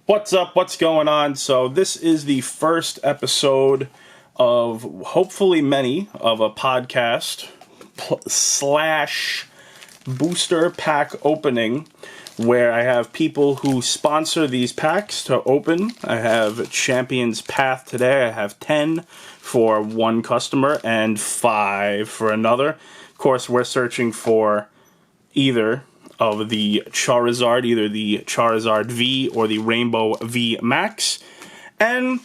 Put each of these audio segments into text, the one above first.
What's up? What's going on? So this is the first episode of hopefully many of a podcast slash booster pack opening where I have people who sponsor these packs to open. I have Champions Path today. I have 10 for one customer and 5 for another. Of course, we're searching for either of the Charizard, either the Charizard V or the Rainbow Vmax. And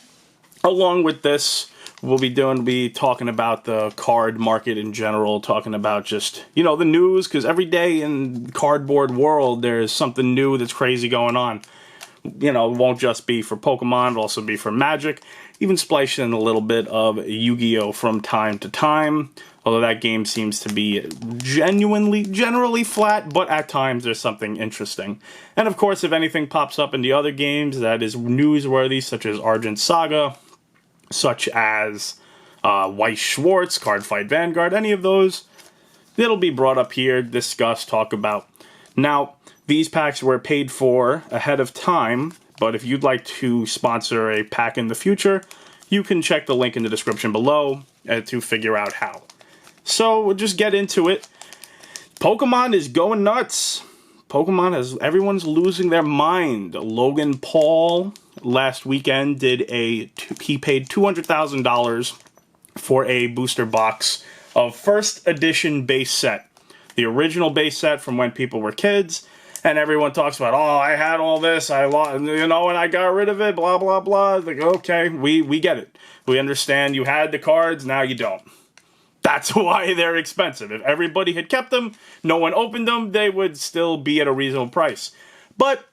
along with this, we'll be talking about the card market in general, talking about just, the news, because every day in the cardboard world, there's something new that's crazy going on. It won't just be for Pokemon, it'll also be for Magic, even splice in a little bit of Yu-Gi-Oh! From time to time, although that game seems to be generally flat, but at times there's something interesting. And of course, if anything pops up in the other games that is newsworthy, such as Argent Saga, such as Weiss Schwarz, Cardfight Vanguard, any of those, it'll be brought up here, discussed, talk about. Now, these packs were paid for ahead of time, but if you'd like to sponsor a pack in the future, you can check the link in the description below to figure out how. So, we'll just get into it. Pokemon is going nuts. Everyone's losing their mind. Logan Paul last weekend he paid $200,000 for a booster box of first edition base set. The original base set from when people were kids. And everyone talks about, I had all this, I lost, and I got rid of it, blah, blah, blah. Like, okay, we get it. We understand you had the cards, now you don't. That's why they're expensive. If everybody had kept them, no one opened them, they would still be at a reasonable price. But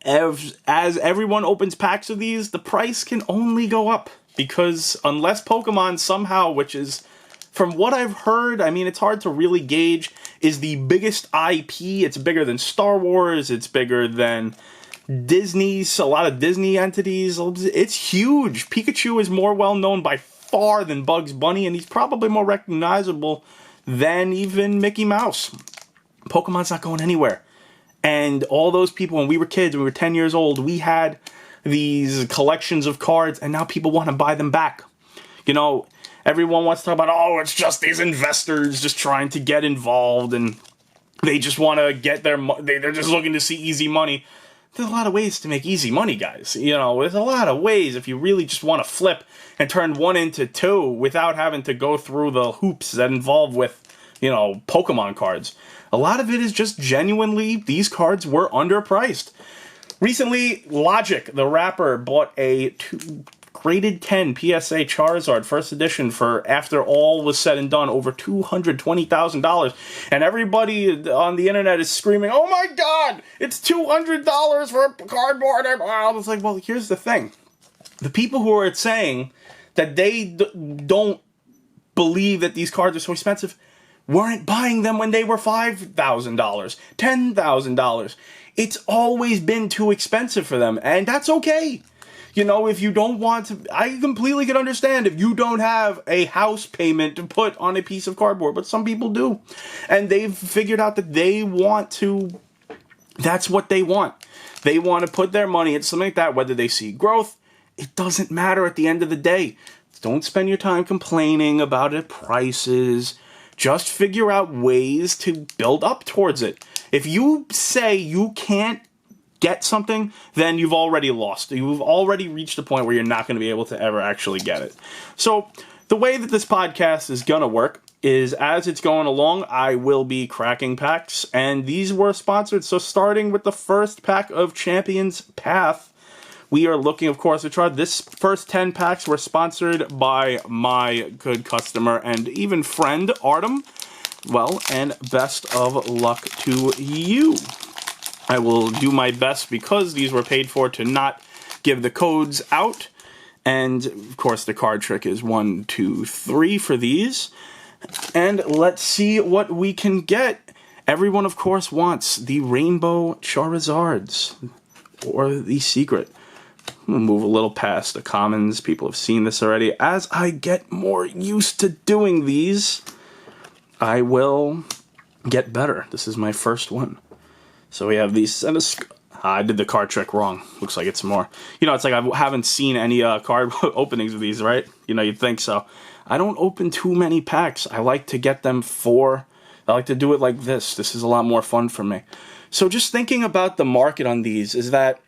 as everyone opens packs of these, the price can only go up. Because unless Pokemon somehow, which is, from what I've heard, it's hard to really gauge, is the biggest IP. It's bigger than Star Wars. It's bigger than Disney. A lot of Disney entities. It's huge. Pikachu is more well known by far than Bugs Bunny, and he's probably more recognizable than even Mickey Mouse. Pokemon's not going anywhere. And all those people, when we were kids, when we were 10 years old, we had these collections of cards, and now people want to buy them back. Everyone wants to talk about, it's just these investors just trying to get involved, and they just want to get they're just looking to see easy money. There's a lot of ways to make easy money, guys. There's a lot of ways if you really just want to flip and turn one into two without having to go through the hoops that involve with, Pokemon cards. A lot of it is just genuinely, these cards were underpriced. Recently, Logic, the rapper, bought a graded 10 PSA Charizard first edition for, after all was said and done, over $220,000. And everybody on the internet is screaming, oh my god, it's $200 for a cardboard. I was like, well, here's the thing. The people who are saying that they don't believe that these cards are so expensive weren't buying them when they were $5,000, $10,000. It's always been too expensive for them, and that's okay. If you don't want to, I completely can understand if you don't have a house payment to put on a piece of cardboard, but some people do. And they've figured out that that's what they want. They want to put their money into something like that, whether they see growth, it doesn't matter at the end of the day. Don't spend your time complaining about it, prices. Just figure out ways to build up towards it. If you say you can't get something, then you've already lost. You've already reached the point where you're not going to be able to ever actually get it. So the way that this podcast is going to work is, as it's going along, I will be cracking packs, and these were sponsored. So starting with the first pack of Champions Path, we are looking, of course, to try. This first 10 packs were sponsored by my good customer and even friend, Artem. Well, and best of luck to you. I will do my best, because these were paid for, to not give the codes out. And, of course, the card trick is 1, 2, 3 for these. And let's see what we can get. Everyone, of course, wants the Rainbow Charizards, or the Secret. We'll move a little past the commons. People have seen this already. As I get more used to doing these, I will get better. This is my first one. So we have these I did the card trick wrong. Looks like it's more. You know, it's like I haven't seen any card openings of these, right? You know, you'd think so. I don't open too many packs. I like to get them I like to do it like this. This is a lot more fun for me. So just thinking about the market on these is that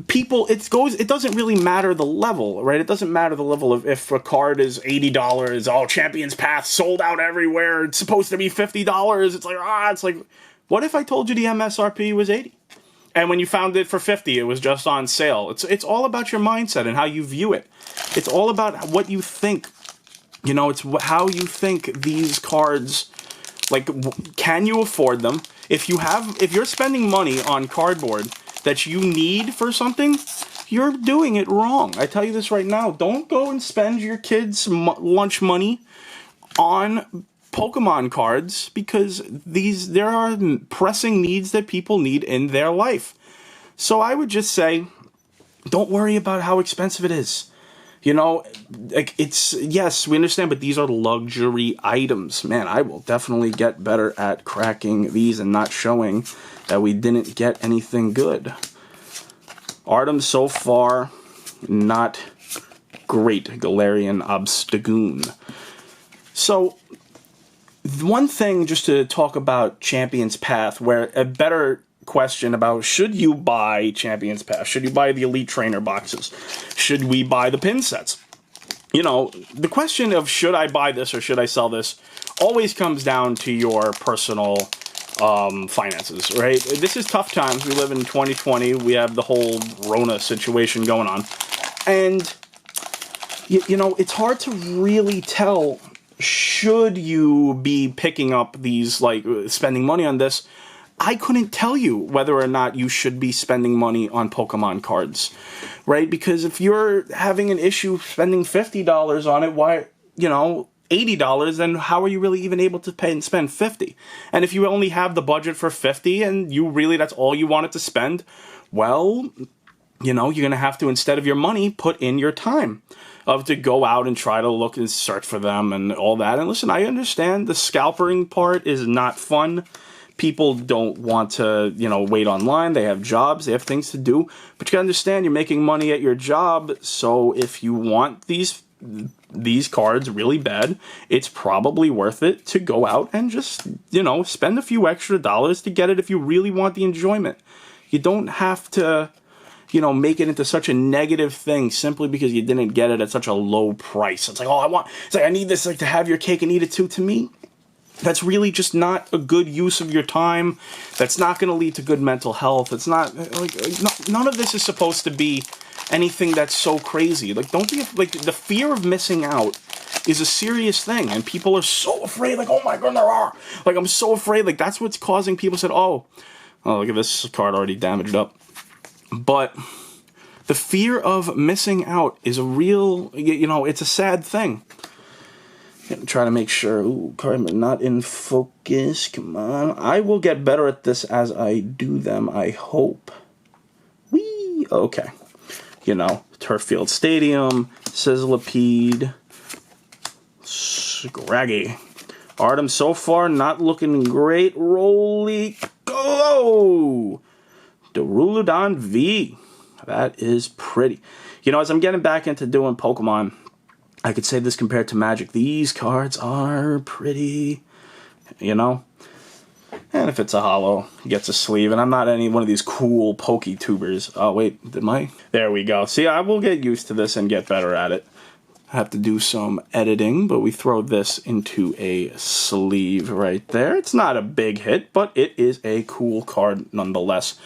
people, it doesn't really matter the level, right? It doesn't matter the level of if a card is $80, oh, Champion's Path sold out everywhere, it's supposed to be $50. It's like, what if I told you the MSRP was 80? And when you found it for 50, it was just on sale. It's all about your mindset and how you view it. It's all about what you think. You know, it's how you think these cards, like, can you afford them? If you're spending money on cardboard that you need for something, you're doing it wrong. I tell you this right now. Don't go and spend your kids' lunch money on Pokemon cards, because there are pressing needs that people need in their life. So I would just say, don't worry about how expensive it is. You know, like, yes, we understand, but these are luxury items. Man, I will definitely get better at cracking these and not showing that we didn't get anything good. Artem so far, not great. Galarian Obstagoon. So, one thing just to talk about Champion's Path, where a better question about should you buy Champion's Path? Should you buy the Elite Trainer boxes? Should we buy the pin sets? You know, the question of should I buy this or should I sell this always comes down to your personal finances, right? This is tough times. We live in 2020. We have the whole Rona situation going on. And, you know, it's hard to really tell, should you be picking up these, like, spending money on this? I couldn't tell you whether or not you should be spending money on Pokemon cards, right? Because if you're having an issue spending $50 on it, why, you know, $80, then how are you really even able to pay and spend $50? And if you only have the budget for $50 and you really, that's all you wanted to spend, well, you know, you're going to have to, instead of your money, put in your time to go out and try to look and search for them and all that. And listen, I understand the scalpering part is not fun. People don't want to, you know, wait online. They have jobs. They have things to do. But you gotta understand, you're making money at your job. So if you want these cards really bad, it's probably worth it to go out and just, you know, spend a few extra dollars to get it if you really want the enjoyment. You don't have to, you know, make it into such a negative thing simply because you didn't get it at such a low price. It's like, oh, it's like, I need this, like, to have your cake and eat it too. To me, that's really just not a good use of your time. That's not going to lead to good mental health. It's not, like, none of this is supposed to be anything that's so crazy. Like, don't be, like, the fear of missing out is a serious thing, and people are so afraid, like, oh my god, like, I'm so afraid, like, that's what's causing people to say, oh, look at this card already damaged up. But the fear of missing out is a real, you know, it's a sad thing. Try to make sure, ooh, card not in focus, come on. I will get better at this as I do them, I hope. Whee! Okay. You know, Turffield Stadium, Sizzlipede, Scraggy. Artem so far not looking great. Roly go! Duraludon V. That is pretty. You know, as I'm getting back into doing Pokemon, I could say this compared to Magic. These cards are pretty, you know. And if it's a holo, it gets a sleeve. And I'm not any one of these cool Poketubers. Oh, wait, did my? There we go. See, I will get used to this and get better at it. I have to do some editing, but we throw this into a sleeve right there. It's not a big hit, but it is a cool card nonetheless.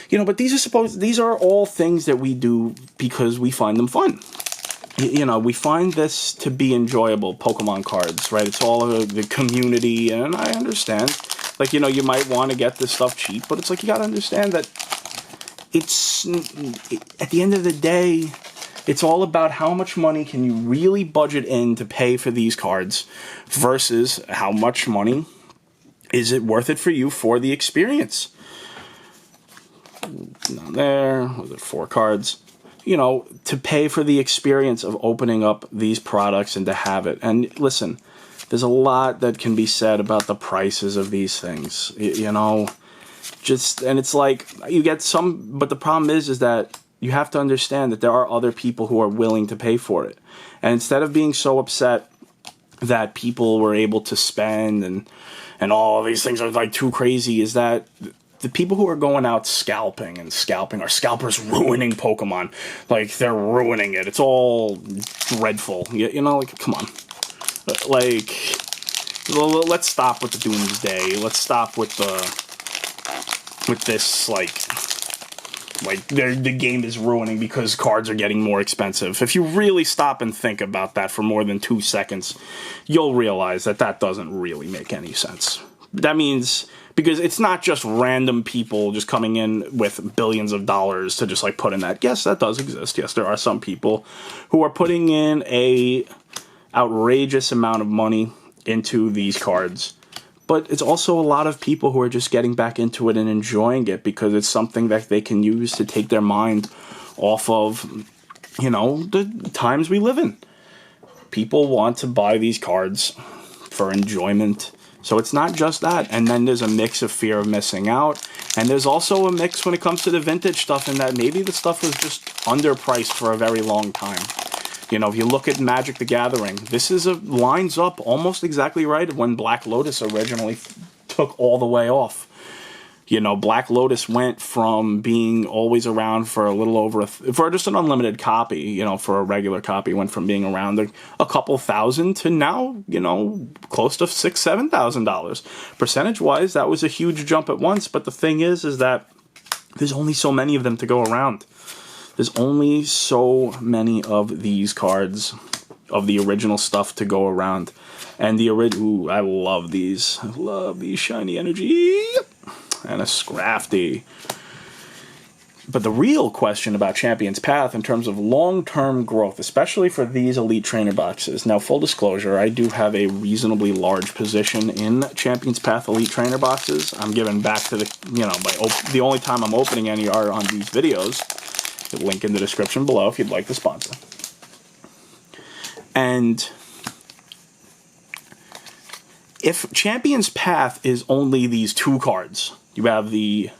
You know, but these are all things that we do because we find them fun. You know, we find this to be enjoyable, Pokemon cards, right? It's all the community, and I understand. Like, you know, you might want to get this stuff cheap, but it's like, you got to understand that at the end of the day, it's all about how much money can you really budget in to pay for these cards versus how much money is it worth it for you for the experience. Down there, was it 4 cards? You know, to pay for the experience of opening up these products and to have it. And listen, there's a lot that can be said about the prices of these things. You know, And it's like, you get some, but the problem is that you have to understand that there are other people who are willing to pay for it. And instead of being so upset that people were able to spend and all these things are like too crazy, is that the people who are going out scalping are scalpers ruining Pokemon. Like, they're ruining it. It's all dreadful. You know, like, come on. Like, let's stop with the doomsday. Let's stop with this, like the game is ruining because cards are getting more expensive. If you really stop and think about that for more than 2 seconds, you'll realize that that doesn't really make any sense. That means, because it's not just random people just coming in with billions of dollars to just like put in that. Yes, that does exist. Yes, there are some people who are putting in a outrageous amount of money into these cards. But it's also a lot of people who are just getting back into it and enjoying it because it's something that they can use to take their mind off of, you know, the times we live in. People want to buy these cards for enjoyment. So it's not just that. And then there's a mix of fear of missing out. And there's also a mix when it comes to the vintage stuff in that maybe the stuff was just underpriced for a very long time. You know, if you look at Magic the Gathering, this lines up almost exactly right when Black Lotus originally took all the way off. You know, Black Lotus went from being always around for a little over, for just an unlimited copy, you know, for a regular copy, went from being around a couple thousand to now, you know, close to $6,000, $7,000. Percentage-wise, that was a huge jump at once, but the thing is that there's only so many of them to go around. There's only so many of these cards, of the original stuff to go around. And the original, I love these. I love these Shiny Energy. And a Scrafty. But the real question about Champion's Path in terms of long-term growth, especially for these Elite Trainer boxes. Now, full disclosure, I do have a reasonably large position in Champion's Path Elite Trainer boxes. I'm giving back to the, you know, the only time I'm opening any are on these videos. Link in the description below if you'd like to sponsor. And if Champion's Path is only these two cards, you have the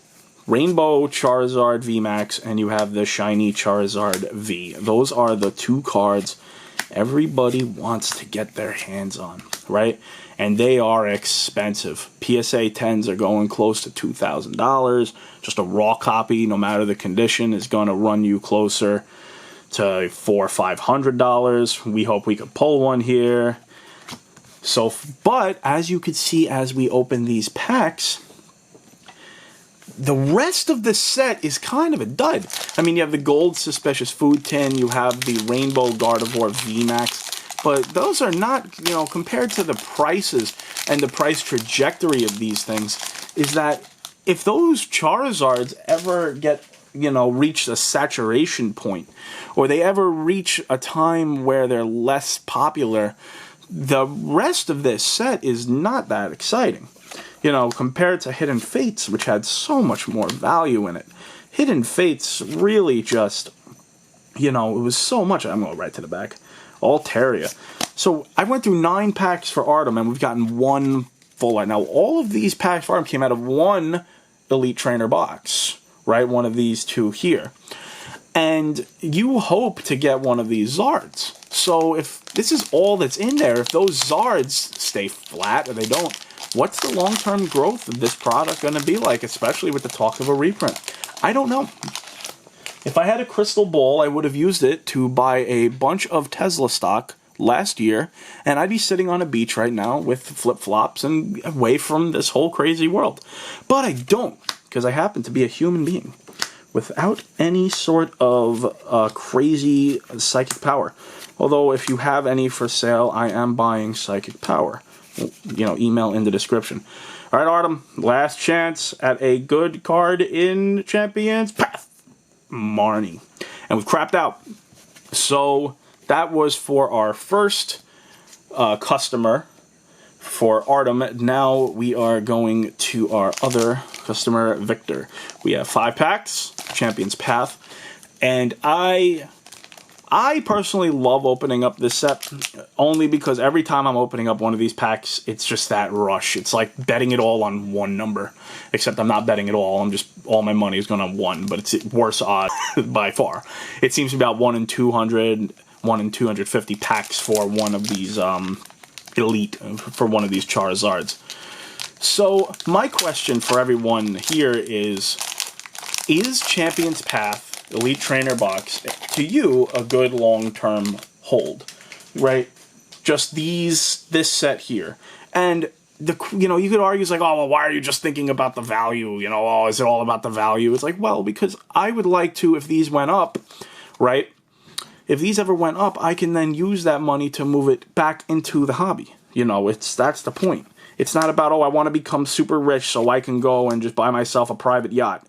Rainbow Charizard Vmax and you have the Shiny Charizard V. Those are the two cards everybody wants to get their hands on, right? And they are expensive. PSA 10s are going close to $2,000. Just a raw copy, no matter the condition, is going to run you closer to $400 or $500. We hope we could pull one here. So, but as you can see as we open these packs, the rest of the set is kind of a dud. I mean, you have the Gold Suspicious Food Tin, you have the Rainbow Gardevoir VMAX, but those are not, you know, compared to the prices and the price trajectory of these things, is that if those Charizards ever get, you know, reach a saturation point, or they ever reach a time where they're less popular, the rest of this set is not that exciting. You know, compared to Hidden Fates, which had so much more value in it. Hidden Fates really just, you know, it was so much. I'm going right to the back. Altaria. So I went through 9 packs for Artem, and we've gotten one full art. Now, all of these packs for Artem came out of one Elite Trainer box, right? One of these two here. And you hope to get one of these Zards. So if this is all that's in there, if those Zards stay flat or they don't, what's the long-term growth of this product going to be like, especially with the talk of a reprint? I don't know. If I had a crystal ball, I would have used it to buy a bunch of Tesla stock last year, and I'd be sitting on a beach right now with flip-flops and away from this whole crazy world. But I don't, because I happen to be a human being without any sort of crazy psychic power. Although, if you have any for sale, I am buying psychic power. You know, email in the description. All right, Artem, last chance at a good card in Champion's Path. Marnie. And we've crapped out. So that was for our first customer for Artem. Now we are going to our other customer, Victor. We have 5 packs, Champion's Path. And I I personally love opening up this set only because every time I'm opening up one of these packs, it's just that rush. It's like betting it all on one number, except I'm not betting it all. I'm just, all my money is going on one, but it's worse odds by far. It seems to be about 1 in 200, 1 in 250 packs for one of these elite, for one of these Charizards. So my question for everyone here is Champion's Path Elite Trainer Box to you a good long-term hold, right? Just this set here. And you could argue, it's like, oh, well, why are you just thinking about the value? Oh, is it all about the value? It's like, well, because I would like to, if these went up, right? If these ever went up, I can then use that money to move it back into the hobby. That's the point. It's not about, oh, I want to become super rich so I can go and just buy myself a private yacht.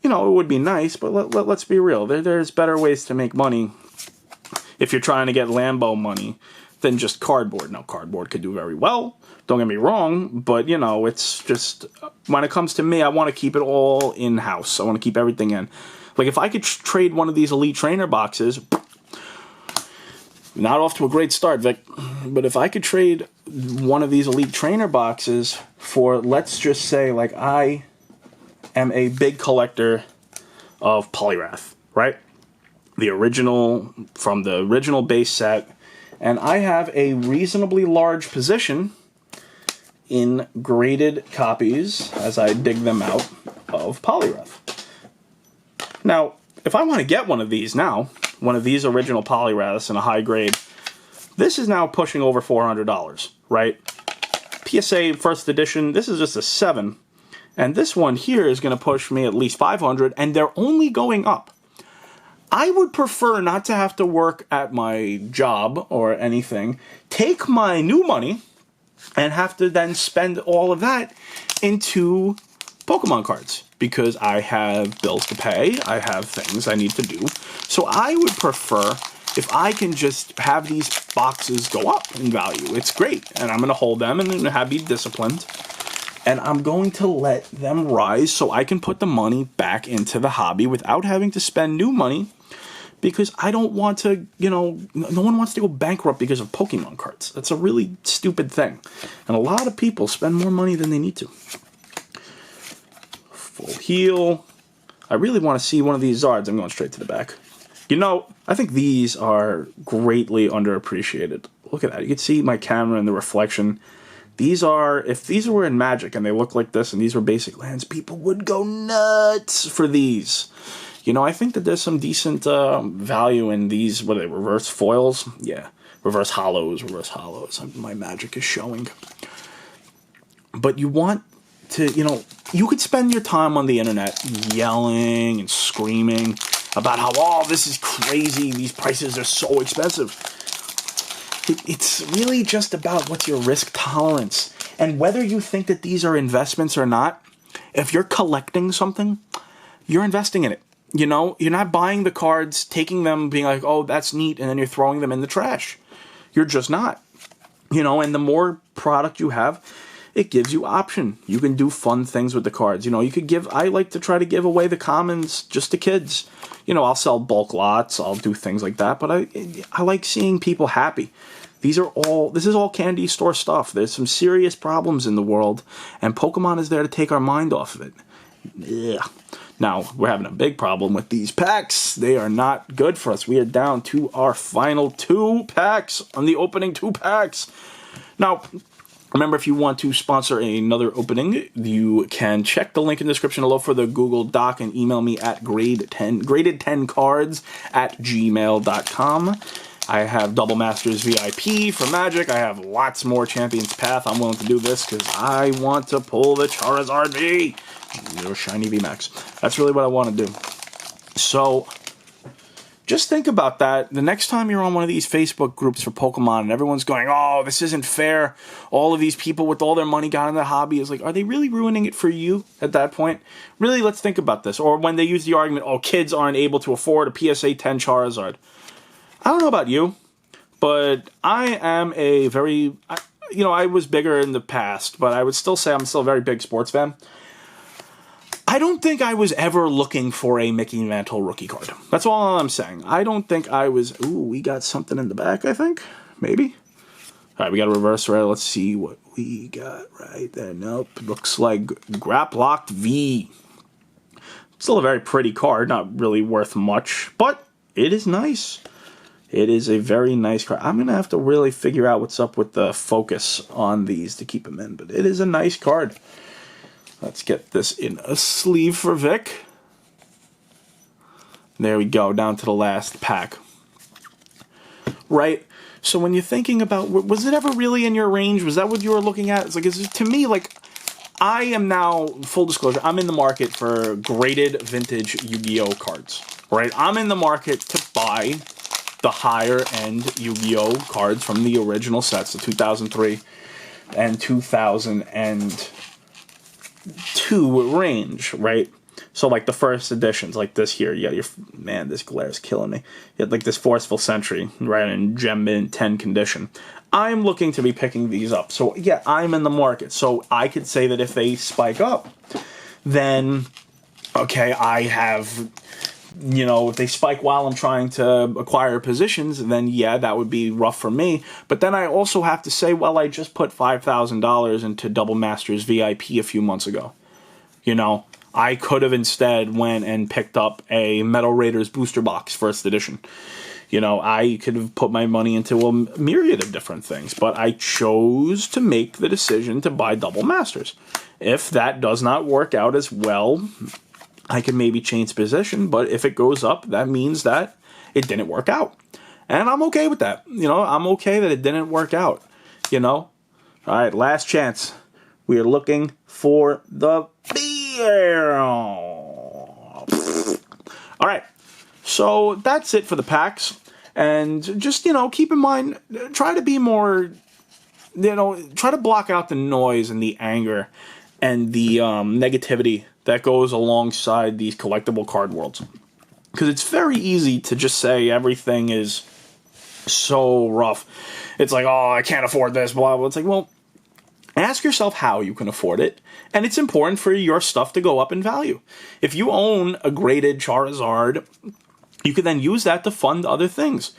It would be nice, but let's be real. There's better ways to make money if you're trying to get Lambo money than just cardboard. Now, cardboard could do very well. Don't get me wrong, but, it's just, when it comes to me, I want to keep it all in-house. I want to keep everything in. Like, if I could trade one of these Elite Trainer boxes, not off to a great start, Vic, but if I could trade one of these Elite Trainer boxes for, let's just say, like, I am a big collector of Poliwrath, right? The original, from the original base set, and I have a reasonably large position in graded copies, as I dig them out, of Poliwrath. Now, if I want to get one of these now, one of these original Poliwraths in a high grade, this is now pushing over $400, right? PSA first edition, this is just a 7. And this one here is going to push me at least 500, and they're only going up. I would prefer not to have to work at my job or anything, take my new money, and have to then spend all of that into Pokemon cards. Because I have bills to pay, I have things I need to do. So I would prefer if I can just have these boxes go up in value. It's great, and I'm going to hold them and be disciplined. And I'm going to let them rise so I can put the money back into the hobby without having to spend new money, because I don't want to, no one wants to go bankrupt because of Pokemon cards. That's a really stupid thing. And a lot of people spend more money than they need to. Full heal. I really want to see one of these Zards. I'm going straight to the back. I think these are greatly underappreciated. Look at that. You can see my camera and the reflection. These are, if these were in Magic and they look like this and these were basic lands, people would go nuts for these. I think that there's some decent value in these, what are they, reverse foils? Yeah, reverse hollows. My Magic is showing. But you want to, you could spend your time on the internet yelling and screaming about how, oh, this is crazy, these prices are so expensive. It's really just about what's your risk tolerance. And whether you think that these are investments or not, if you're collecting something, you're investing in it. You're not buying the cards, taking them, being like, oh, that's neat, and then you're throwing them in the trash. You're just not. And the more product you have, it gives you option. You can do fun things with the cards. You could give, I like to try to give away the commons just to kids. I'll sell bulk lots, I'll do things like that, but I like seeing people happy. This is all candy store stuff. There's some serious problems in the world, and Pokemon is there to take our mind off of it. Ugh. Now, we're having a big problem with these packs. They are not good for us. We are down to our final 2 packs on the opening 2 packs. Now, remember, if you want to sponsor another opening, you can check the link in the description below for the Google Doc and email me at graded10cards@gmail.com. I have Double Masters VIP for Magic. I have lots more Champion's Path. I'm willing to do this because I want to pull the Charizard V. Or Shiny Vmax. That's really what I want to do. So, just think about that. The next time you're on one of these Facebook groups for Pokemon and everyone's going, oh, this isn't fair. All of these people with all their money got in the hobby. Is like, are they really ruining it for you at that point? Really, let's think about this. Or when they use the argument, oh, kids aren't able to afford a PSA 10 Charizard. I don't know about you, but I am a very, I was bigger in the past, but I would still say I'm still a very big sports fan. I don't think I was ever looking for a Mickey Mantle rookie card. That's all I'm saying. I don't think I was... Ooh, we got something in the back, I think. Maybe. All right, we got a reverse right. Let's see what we got right there. Nope. Looks like Graplocked V. Still a very pretty card. Not really worth much, but it is nice. It is a very nice card. I'm going to have to really figure out what's up with the focus on these to keep them in, but it is a nice card. Let's get this in a sleeve for Vic. There we go, down to the last pack. Right? So when you're thinking about, was it ever really in your range? Was that what you were looking at? It's like, to me, like, I am now, full disclosure, I'm in the market for graded vintage Yu-Gi-Oh cards. Right? I'm in the market to buy the higher end Yu-Gi-Oh cards from the original sets, the 2003 and 2002 range, right? So like the first editions, like this here, you got your, man, this glare is killing me. You had like this Forceful Sentry, right, in Gem Mint 10 condition. I'm looking to be picking these up. So yeah, I'm in the market. So I could say that if they spike up, then, okay, I have, you know, if they spike while I'm trying to acquire positions, then yeah, that would be rough for me. But then I also have to say, well, I just put $5,000 into Double Masters VIP a few months ago. You know, I could have instead went and picked up a Metal Raiders Booster Box first edition. You know, I could have put my money into a myriad of different things, but I chose to make the decision to buy Double Masters. If that does not work out as well, I can maybe change position, but if it goes up, that means that it didn't work out. And I'm okay with that. You know, I'm okay that it didn't work out. You know? All right, last chance. We are looking for the beer. All right. So that's it for the packs. And just, you know, keep in mind, try to be more, you know, try to block out the noise and the anger and the negativity that goes alongside these collectible card worlds. Because it's very easy to just say everything is so rough. It's like, oh, I can't afford this, blah, blah. It's like, well, ask yourself how you can afford it. And it's important for your stuff to go up in value. If you own a graded Charizard, you can then use that to fund other things.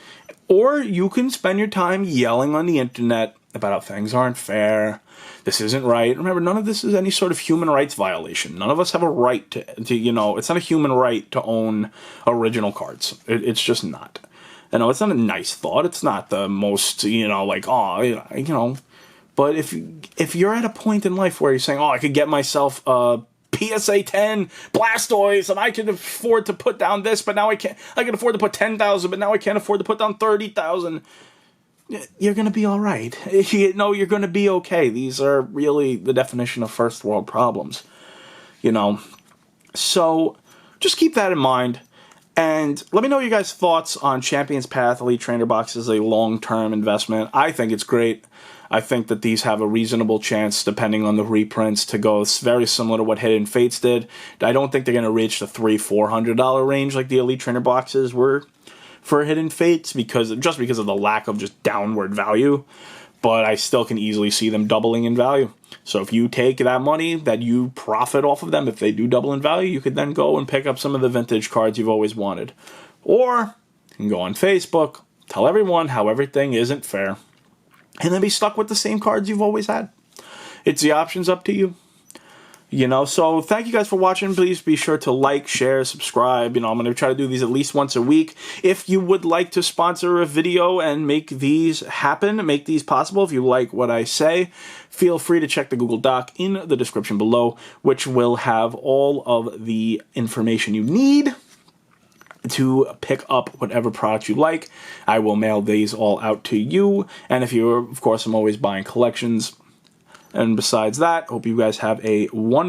Or you can spend your time yelling on the internet about how things aren't fair, this isn't right. Remember, none of this is any sort of human rights violation. None of us have a right to you know, it's not a human right to own original cards. It's just not. You know, it's not a nice thought. It's not the most, you know, like, oh, you know. But if you're at a point in life where you're saying, oh, I could get myself a PSA 10 Blastoise, and I can afford to put down this, but now I can't. I can afford to put 10,000, but now I can't afford to put down 30,000. You're going to be all right. You know, you're going to be okay. These are really the definition of first world problems, you know. So just keep that in mind. And let me know your guys' thoughts on Champion's Path Elite Trainer Box as a long-term investment. I think it's great. I think that these have a reasonable chance, depending on the reprints, to go very similar to what Hidden Fates did. I don't think they're going to reach the $300-400 range like the Elite Trainer boxes were for Hidden Fates, because of the lack of just downward value. But I still can easily see them doubling in value. So if you take that money that you profit off of them, if they do double in value, you could then go and pick up some of the vintage cards you've always wanted. Or you can go on Facebook, tell everyone how everything isn't fair, and then be stuck with the same cards you've always had. It's the options up to you. You know, so thank you guys for watching. Please be sure to like, share, subscribe. You know, I'm going to try to do these at least once a week. If you would like to sponsor a video and make these happen, make these possible, if you like what I say, feel free to check the Google Doc in the description below, which will have all of the information you need to pick up whatever product you like. I will mail these all out to you. And if you're, of course, I'm always buying collections. And besides that, hope you guys have a wonderful